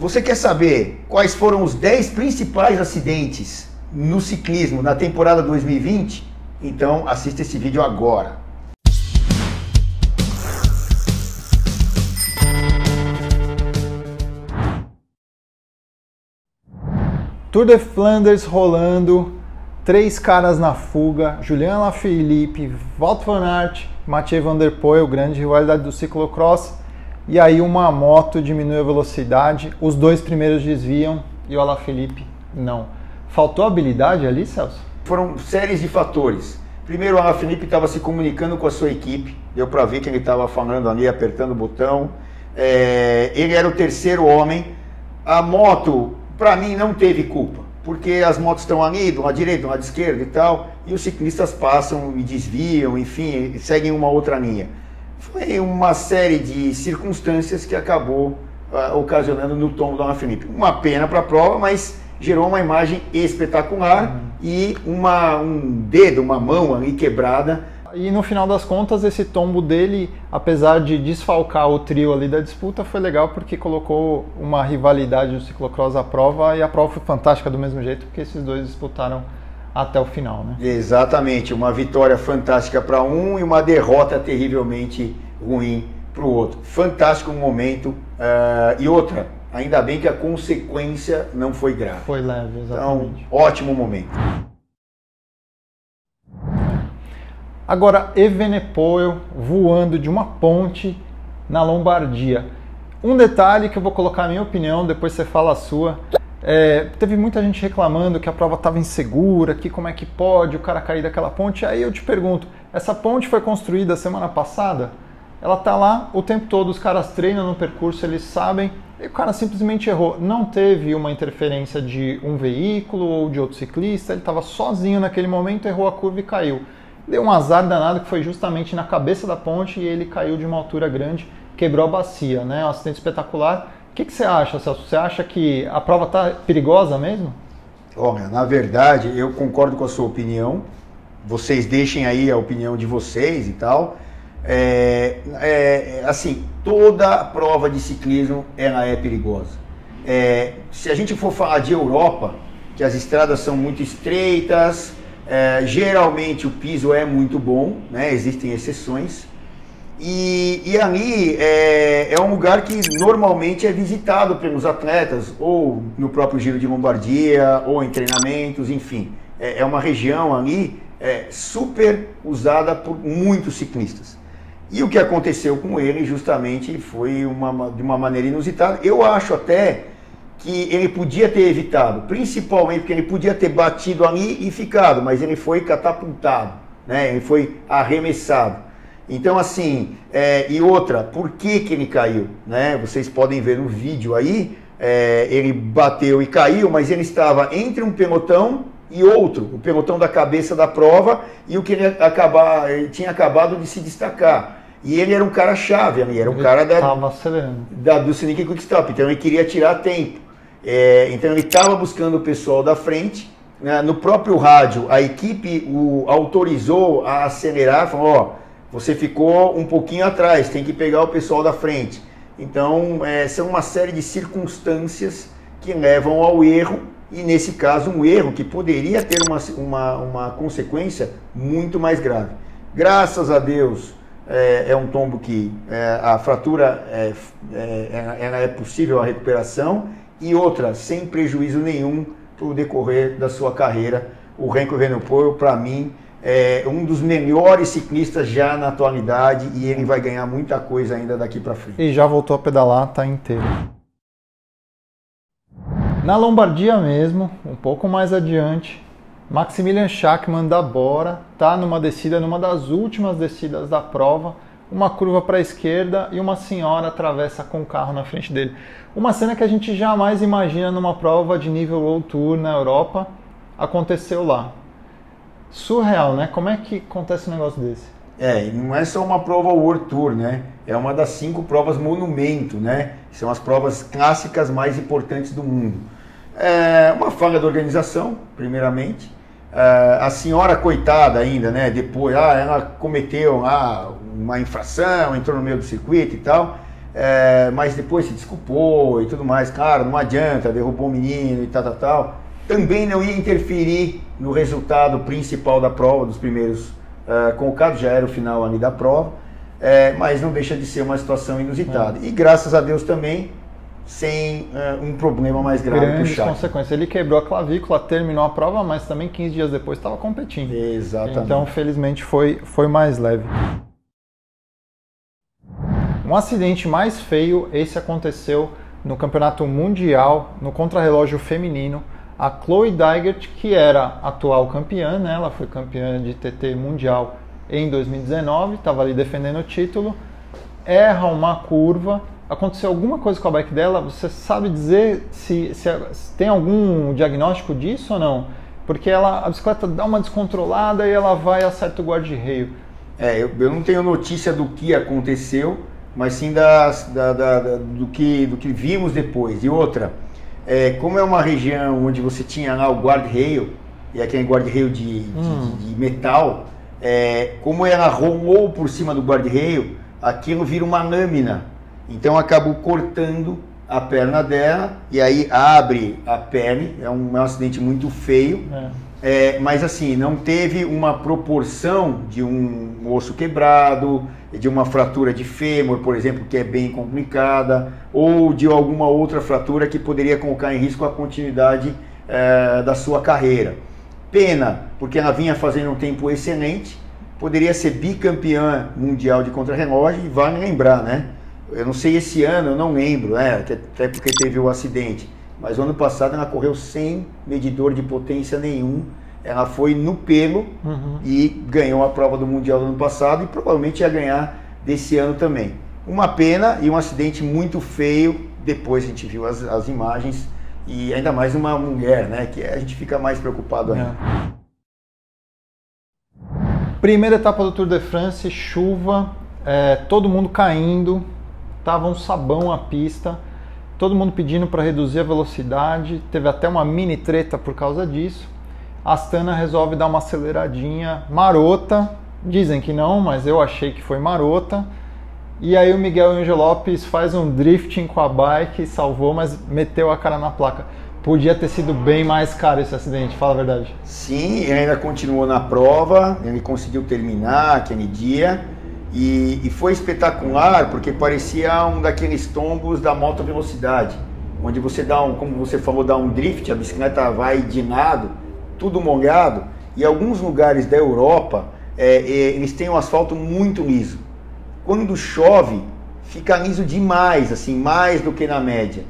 Você quer saber quais foram os 10 principais acidentes no ciclismo na temporada 2020? Então assista esse vídeo agora. Tour de Flanders rolando, 3 caras na fuga, Julian Alaphilippe, Wout van Aert, Mathieu van der Poel, grande rivalidade do ciclocross, e aí uma moto diminui a velocidade, os 2 primeiros desviam e o Alaphilippe não. Faltou habilidade ali, Celso? Foram séries de fatores. Primeiro, o Alaphilippe estava se comunicando com a sua equipe, deu para ver que ele estava falando ali, apertando o botão. Ele era o terceiro homem. A moto, para mim, não teve culpa, porque as motos estão ali, de um lado direito, de um lado esquerdo e tal, e os ciclistas passam e desviam, enfim, seguem uma outra linha. Foi uma série de circunstâncias que acabou ocasionando no tombo do Alaphilippe. Uma pena para a prova, mas gerou uma imagem espetacular e um dedo, uma mão ali quebrada. E no final das contas, esse tombo dele, apesar de desfalcar o trio ali da disputa, foi legal porque colocou uma rivalidade do ciclocross à prova, e a prova foi fantástica do mesmo jeito, porque esses dois disputaram até o final, né? Exatamente, uma vitória fantástica para um e uma derrota terrivelmente ruim para o outro. Fantástico momento, e outra, ainda bem que a consequência não foi grave. Foi leve, exatamente. Então, ótimo momento. Agora, Evenepoel voando de uma ponte na Lombardia. Um detalhe que eu vou colocar a minha opinião, depois você fala a sua. Teve muita gente reclamando que a prova estava insegura, que como é que pode o cara cair daquela ponte. Aí eu te pergunto, essa ponte foi construída semana passada? Ela tá lá o tempo todo, os caras treinam no percurso, eles sabem, e o cara simplesmente errou. Não teve uma interferência de um veículo ou de outro ciclista, ele estava sozinho naquele momento, errou a curva e caiu. Deu um azar danado que foi justamente na cabeça da ponte e ele caiu de uma altura grande, quebrou a bacia, né? Um acidente espetacular. O que você acha, Celso? Você acha que a prova está perigosa mesmo? Olha, na verdade, eu concordo com a sua opinião. Vocês deixem aí a opinião de vocês e tal. Assim, toda prova de ciclismo ela é perigosa. Se a gente for falar de Europa, que as estradas são muito estreitas, geralmente o piso é muito bom, né? Existem exceções. E ali é um lugar que normalmente é visitado pelos atletas, ou no próprio Giro de Lombardia, ou em treinamentos, enfim. É uma região ali super usada por muitos ciclistas. E o que aconteceu com ele justamente foi de uma maneira inusitada. Eu acho até que ele podia ter evitado, principalmente porque ele podia ter batido ali e ficado, mas ele foi catapultado, né? Ele foi arremessado. Então assim, e outra, por que ele caiu? Né? Vocês podem ver no vídeo aí, ele bateu e caiu, mas ele estava entre um pelotão e outro, o pelotão da cabeça da prova e o que ele tinha acabado de se destacar. E ele era um cara chave ali, era um cara do Sinic Quick-Stop, então ele queria tirar tempo. Então ele estava buscando o pessoal da frente, né? No próprio rádio a equipe o autorizou a acelerar, falou, você ficou um pouquinho atrás, tem que pegar o pessoal da frente. Então são uma série de circunstâncias que levam ao erro, e nesse caso um erro que poderia ter uma consequência muito mais grave. Graças a Deus é um tombo que a fratura ela é possível a recuperação, e outra, sem prejuízo nenhum para o decorrer da sua carreira. O Remco Evenepoel, para mim, é um dos melhores ciclistas já na atualidade, e ele vai ganhar muita coisa ainda daqui para frente. E já voltou a pedalar, tá inteiro. Na Lombardia mesmo, um pouco mais adiante, Maximilian Schachmann da Bora tá numa descida, numa das últimas descidas da prova, uma curva para a esquerda e uma senhora atravessa com o carro na frente dele. Uma cena que a gente jamais imagina numa prova de nível World Tour na Europa, aconteceu lá. Surreal, né? Como é que acontece um negócio desse? Não é só uma prova World Tour, né? É uma das 5 provas monumento, né? São as provas clássicas mais importantes do mundo. Uma falha da organização, primeiramente. A senhora, coitada ainda, né? Depois, ela cometeu uma infração, entrou no meio do circuito e tal. mas depois se desculpou e tudo mais. Cara, não adianta, derrubou o menino e tal. Também não ia interferir no resultado principal da prova, dos primeiros colocados, já era o final ali da prova, mas não deixa de ser uma situação inusitada. E graças a Deus também, sem um problema mais grave para o Grandes Shaq. consequências. Ele quebrou a clavícula, terminou a prova, mas também 15 dias depois estava competindo. Exatamente. Então, felizmente, foi mais leve. Um acidente mais feio, esse aconteceu no Campeonato Mundial, no contrarrelógio feminino. A Chloe Dygert, que era atual campeã, né? Ela foi campeã de TT mundial em 2019, estava ali defendendo o título, erra uma curva. Aconteceu alguma coisa com a bike dela? Você sabe dizer se tem algum diagnóstico disso ou não? Porque a bicicleta dá uma descontrolada e ela vai e acerta o guarda-reio. Eu não tenho notícia do que aconteceu, mas sim do que vimos depois. E outra, como é uma região onde você tinha lá o guarda-reio, e aquele guarda-reio de metal, como ela rolou por cima do guarda-reio, aquilo vira uma lâmina. Então acabou cortando a perna dela, e aí abre a pele, é um acidente muito feio. Mas assim, não teve uma proporção de um osso quebrado, de uma fratura de fêmur, por exemplo, que é bem complicada, ou de alguma outra fratura que poderia colocar em risco a continuidade da sua carreira. Pena, porque ela vinha fazendo um tempo excelente, poderia ser bicampeã mundial de contrarrelógio, e vale lembrar, né? Eu não sei esse ano, eu não lembro, até porque teve o acidente. Mas o ano passado ela correu sem medidor de potência nenhum. Ela foi no pelo e ganhou a prova do Mundial do ano passado e provavelmente ia ganhar desse ano também. Uma pena e um acidente muito feio. Depois a gente viu as imagens e ainda mais uma mulher, né? Que a gente fica mais preocupado ainda. Primeira etapa do Tour de France, chuva, todo mundo caindo, tava um sabão a pista. Todo mundo pedindo para reduzir a velocidade, teve até uma mini treta por causa disso. A Astana resolve dar uma aceleradinha marota, dizem que não, mas eu achei que foi marota. E aí o Miguel Angel Lopes faz um drifting com a bike, salvou, mas meteu a cara na placa. Podia ter sido bem mais caro esse acidente, fala a verdade. Sim, ele ainda continuou na prova, ele conseguiu terminar aquele dia. E foi espetacular porque parecia um daqueles tombos da moto velocidade, onde você dá como você falou, dá um drift, a bicicleta vai de lado, tudo molhado, e alguns lugares da Europa eles têm um asfalto muito liso. Quando chove, fica liso demais, assim, mais do que na média.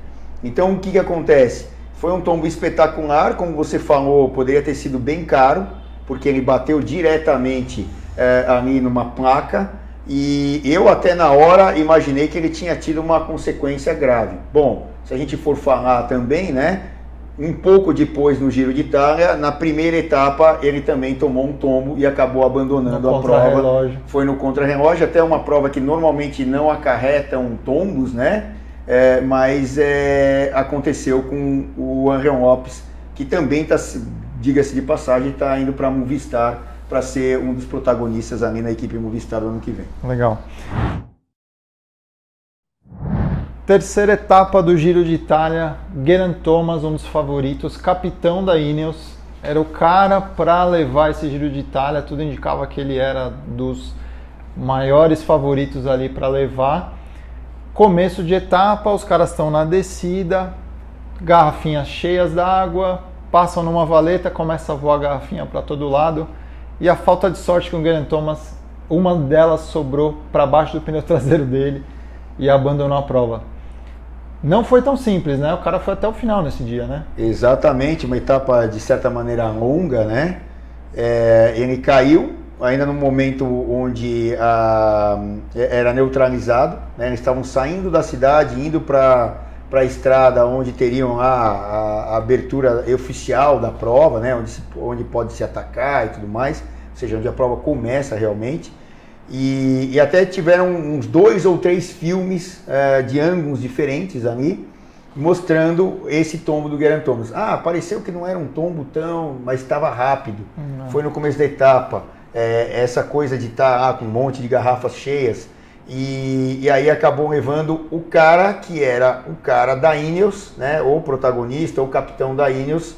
Então o que acontece? Foi um tombo espetacular, como você falou, poderia ter sido bem caro, porque ele bateu diretamente ali numa placa. E eu até na hora imaginei que ele tinha tido uma consequência grave. Bom, se a gente for falar também, né, um pouco depois no Giro de Itália, na primeira etapa ele também tomou um tombo e acabou abandonando a prova. Foi no contrarrelógio, até uma prova que normalmente não acarretam tombos, né, mas aconteceu com o Angel Lopes, que também está, diga-se de passagem, está indo para a Movistar, para ser um dos protagonistas ali na equipe Movistar do ano que vem. Legal. Terceira etapa do Giro de Itália, Geraint Thomas, um dos favoritos, capitão da Ineos, era o cara para levar esse Giro de Itália, tudo indicava que ele era dos maiores favoritos ali para levar. Começo de etapa, os caras estão na descida, garrafinhas cheias d'água, passam numa valeta, começa a voar a garrafinha para todo lado. E a falta de sorte com o Geraint Thomas, uma delas sobrou para baixo do pneu traseiro dele e abandonou a prova. Não foi tão simples, né? O cara foi até o final nesse dia, né? Exatamente, uma etapa de certa maneira longa, né? Ele caiu ainda no momento onde era neutralizado, né? Eles estavam saindo da cidade, indo para a estrada onde teriam a abertura oficial da prova, né? Onde pode se atacar e tudo mais, ou seja, onde a prova começa realmente. E até tiveram uns 2 ou 3 filmes de ângulos diferentes ali, mostrando esse tombo do Geraint Thomas. Pareceu que não era um tombo mas estava rápido. Foi no começo da etapa. Essa coisa de estar com um monte de garrafas cheias. E aí acabou levando o cara que era o cara da Ineos, né, ou protagonista, ou capitão da Ineos,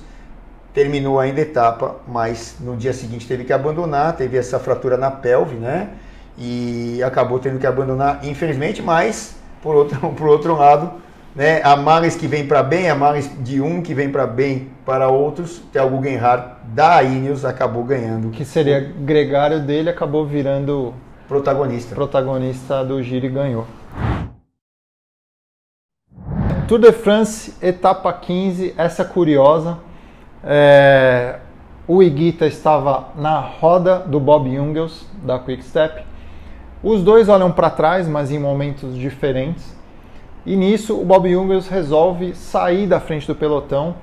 terminou ainda a etapa, mas no dia seguinte teve que abandonar, teve essa fratura na pelve, né, e acabou tendo que abandonar, infelizmente, mas por outro lado, né, a males que vem para bem, a males de um que vem para bem para outros, Theo Guggenhardt da Ineos acabou ganhando. Que seria gregário dele, acabou virando protagonista do Giro e ganhou. Tour de France, etapa 15, essa curiosa. O Higuita estava na roda do Bob Jungels, da Quick Step. Os dois olham para trás, mas em momentos diferentes. E nisso o Bob Jungels resolve sair da frente do pelotão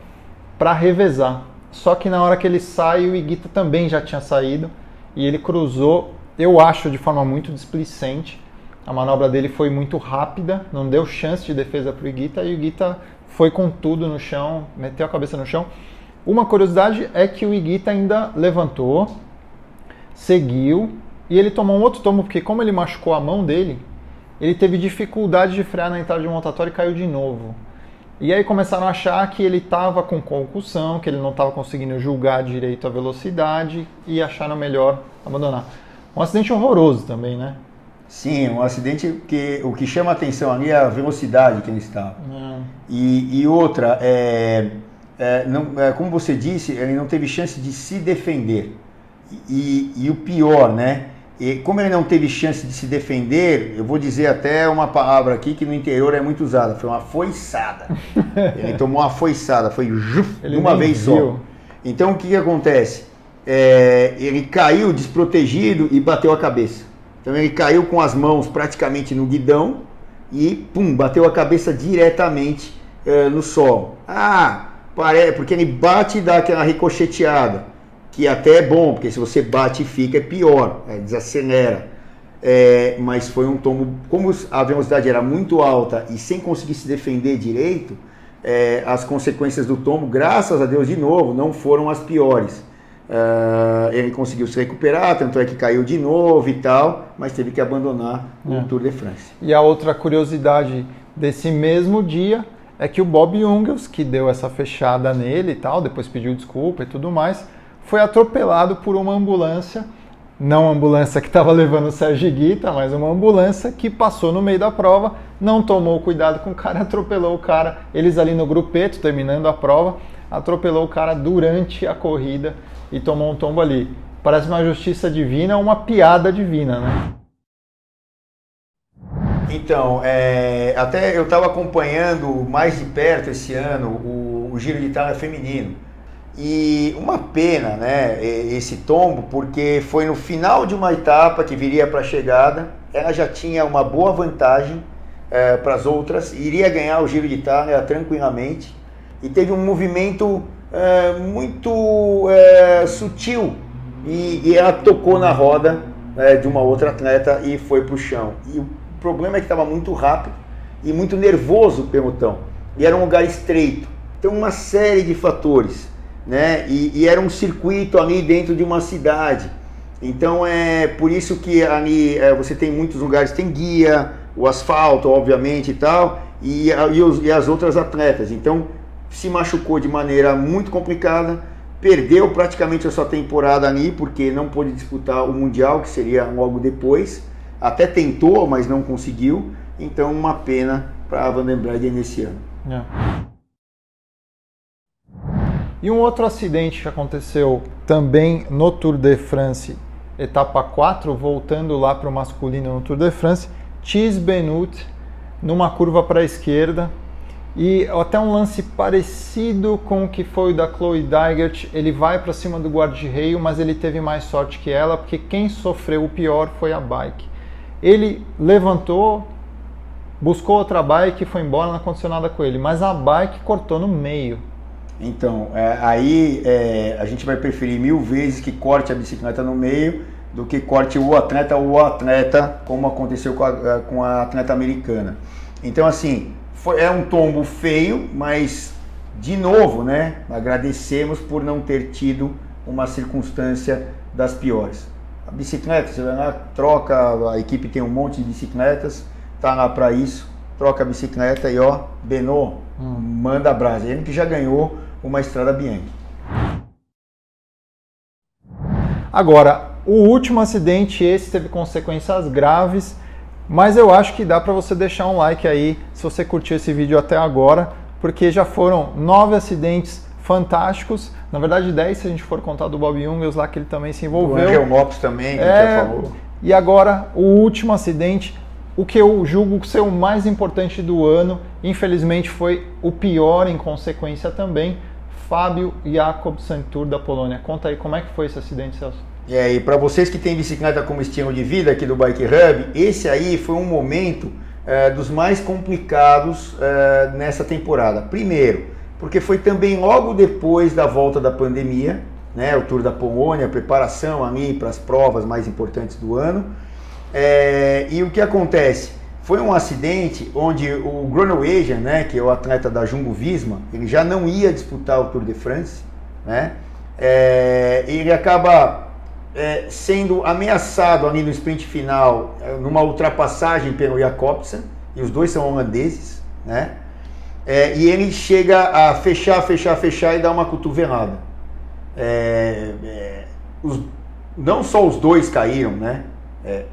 para revezar. Só que na hora que ele sai, o Higuita também já tinha saído e ele cruzou, eu acho, de forma muito displicente. A manobra dele foi muito rápida, não deu chance de defesa para o Higuita e o Higuita foi com tudo no chão, meteu a cabeça no chão. Uma curiosidade é que o Higuita ainda levantou, seguiu e ele tomou um outro tombo, porque como ele machucou a mão dele, ele teve dificuldade de frear na entrada de um rotatório e caiu de novo. E aí começaram a achar que ele estava com concussão, que ele não estava conseguindo julgar direito a velocidade e acharam melhor abandonar. Um acidente horroroso também, né? Sim, um acidente que o que chama a atenção ali é a velocidade que ele estava. E outra, como você disse, ele não teve chance de se defender. E o pior, né? E como ele não teve chance de se defender, eu vou dizer até uma palavra aqui que no interior é muito usada, foi uma foiçada. Ele tomou uma foiçada, foi de uma vez só. Então o que acontece? Ele caiu desprotegido e bateu a cabeça. Então ele caiu com as mãos praticamente no guidão e pum, bateu a cabeça diretamente no solo. Porque ele bate e dá aquela ricocheteada. Que até é bom, porque se você bate e fica é pior, desacelera. Mas foi um tombo, como a velocidade era muito alta e sem conseguir se defender direito, as consequências do tombo, graças a Deus de novo, não foram as piores. Ele conseguiu se recuperar, tanto é que caiu de novo e tal, mas teve que abandonar o Tour de France. E a outra curiosidade desse mesmo dia é que o Bob Jungels, que deu essa fechada nele e tal, depois pediu desculpa e tudo mais, foi atropelado por uma ambulância, não a ambulância que estava levando o Sergio Higuita, mas uma ambulância que passou no meio da prova, não tomou cuidado com o cara, atropelou o cara, eles ali no grupeto, terminando a prova, atropelou o cara durante a corrida e tomou um tombo ali. Parece uma justiça divina, uma piada divina, né? Então, até eu estava acompanhando mais de perto esse ano o Giro de Itália feminino. E uma pena, né, esse tombo, porque foi no final de uma etapa que viria para a chegada, ela já tinha uma boa vantagem para as outras, iria ganhar o Giro de Itália tranquilamente, e teve um movimento muito sutil, e ela tocou na roda de uma outra atleta e foi para o chão. E o problema é que estava muito rápido e muito nervoso o pelotão, e era um lugar estreito, então uma série de fatores. Né? E era um circuito ali dentro de uma cidade, então é por isso que ali você tem muitos lugares, tem guia, o asfalto obviamente e tal, e as outras atletas, então se machucou de maneira muito complicada, perdeu praticamente a sua temporada ali, porque não pôde disputar o Mundial, que seria logo depois, até tentou, mas não conseguiu, então uma pena para a Van den Breggen nesse ano. E um outro acidente que aconteceu também no Tour de France, etapa 4, voltando lá para o masculino no Tour de France, Thies Benoot, numa curva para a esquerda, e até um lance parecido com o que foi o da Chloe Dygert, ele vai para cima do guarda-reio, mas ele teve mais sorte que ela, porque quem sofreu o pior foi a bike. Ele levantou, buscou outra bike e foi embora, não aconteceu nada com ele, mas a bike cortou no meio. Então, aí a gente vai preferir 1000 vezes que corte a bicicleta no meio do que corte o atleta, como aconteceu com a atleta americana. Então, assim, é um tombo feio, mas, de novo, né, agradecemos por não ter tido uma circunstância das piores. A bicicleta, você vai lá, troca, a equipe tem um monte de bicicletas, tá lá para isso, troca a bicicleta e ó, Benoît, manda brasa. Ele que já ganhou uma Estrada Bianchi. Agora, o último acidente, esse teve consequências graves, mas eu acho que dá para você deixar um like aí se você curtiu esse vídeo até agora, porque já foram 9 acidentes fantásticos, na verdade 10 se a gente for contar do Bob Jungels lá, que ele também se envolveu. O Angel Mops também, que já falou. E agora, o último acidente, o que eu julgo ser o mais importante do ano, infelizmente foi o pior em consequência também, Fábio Jacobsen, Tour da Polônia. Conta aí, como é que foi esse acidente, Celso? E para vocês que têm bicicleta como estilo de vida aqui do Bike Hub, esse aí foi um momento dos mais complicados nessa temporada. Primeiro, porque foi também logo depois da volta da pandemia, né, o Tour da Polônia, a preparação ali para as provas mais importantes do ano. E o que acontece? Foi um acidente onde o Groenewegen, né, que é o atleta da Jumbo-Visma, ele já não ia disputar o Tour de France, né? Ele acaba sendo ameaçado ali no sprint final, numa ultrapassagem pelo Jacobsen, e os dois são holandeses, né? E ele chega a fechar e dar uma cotovelada. Não só os dois caíram, né?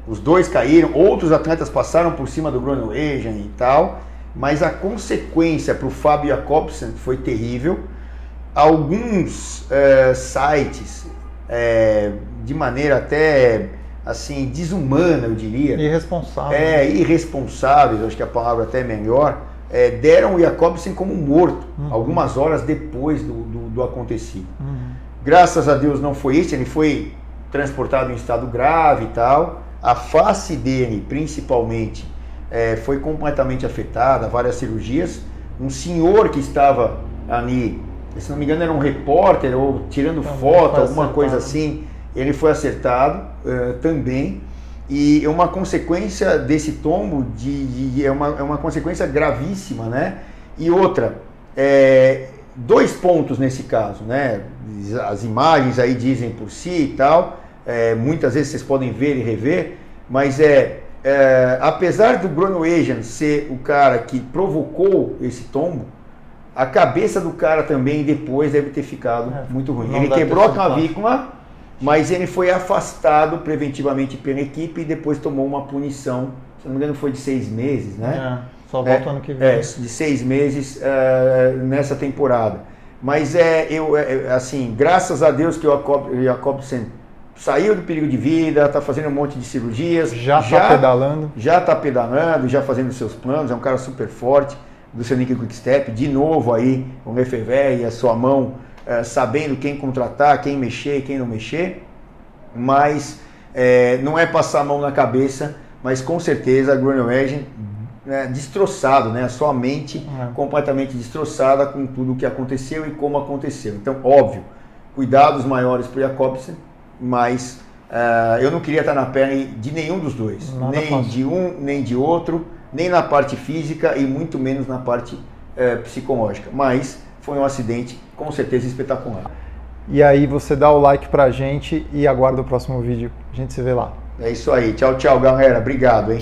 Os dois caíram, outros atletas passaram por cima do Groenewegen e tal, mas a consequência para o Fábio Jacobsen foi terrível. Alguns sites, de maneira até assim desumana, eu diria, irresponsáveis, acho que a palavra até é melhor, deram o Jacobsen como morto, algumas horas depois do acontecido. Graças a Deus não foi isso, ele foi transportado em estado grave e tal. A face dele, principalmente, foi completamente afetada, várias cirurgias. Um senhor que estava ali, se não me engano era um repórter ou tirando foto, alguma coisa assim, ele foi acertado também. E uma consequência desse tombo é uma consequência gravíssima, né? E outra, 2 pontos nesse caso, né? As imagens aí dizem por si e tal, muitas vezes vocês podem ver e rever, mas apesar do Groenewegen ser o cara que provocou esse tombo, a cabeça do cara também depois deve ter ficado muito ruim. Ele quebrou a clavícula, mas ele foi afastado preventivamente pela equipe e depois tomou uma punição, se não me engano foi de 6 meses, né? Só volta ano que vem. De 6 meses nessa temporada. Mas assim, graças a Deus que o Jacobsen saiu do perigo de vida, está fazendo um monte de cirurgias. Já está pedalando. Já está pedalando, já fazendo seus planos, é um cara super forte, do Scenic Quickstep, de novo aí, o Lefebvre e a sua mão, sabendo quem contratar, quem mexer, quem não mexer, mas não é passar a mão na cabeça, mas com certeza a Groenewegen destroçado, né? A sua mente completamente destroçada com tudo o que aconteceu e como aconteceu. Então, óbvio, cuidados maiores para o Jacobsen, mas eu não queria estar na pele de nenhum dos dois, nem de um, nem de outro, nem na parte física e muito menos na parte psicológica, mas foi um acidente com certeza espetacular. E aí você dá o like pra gente e aguarda o próximo vídeo, a gente se vê lá. É isso aí, tchau, tchau galera, obrigado, hein?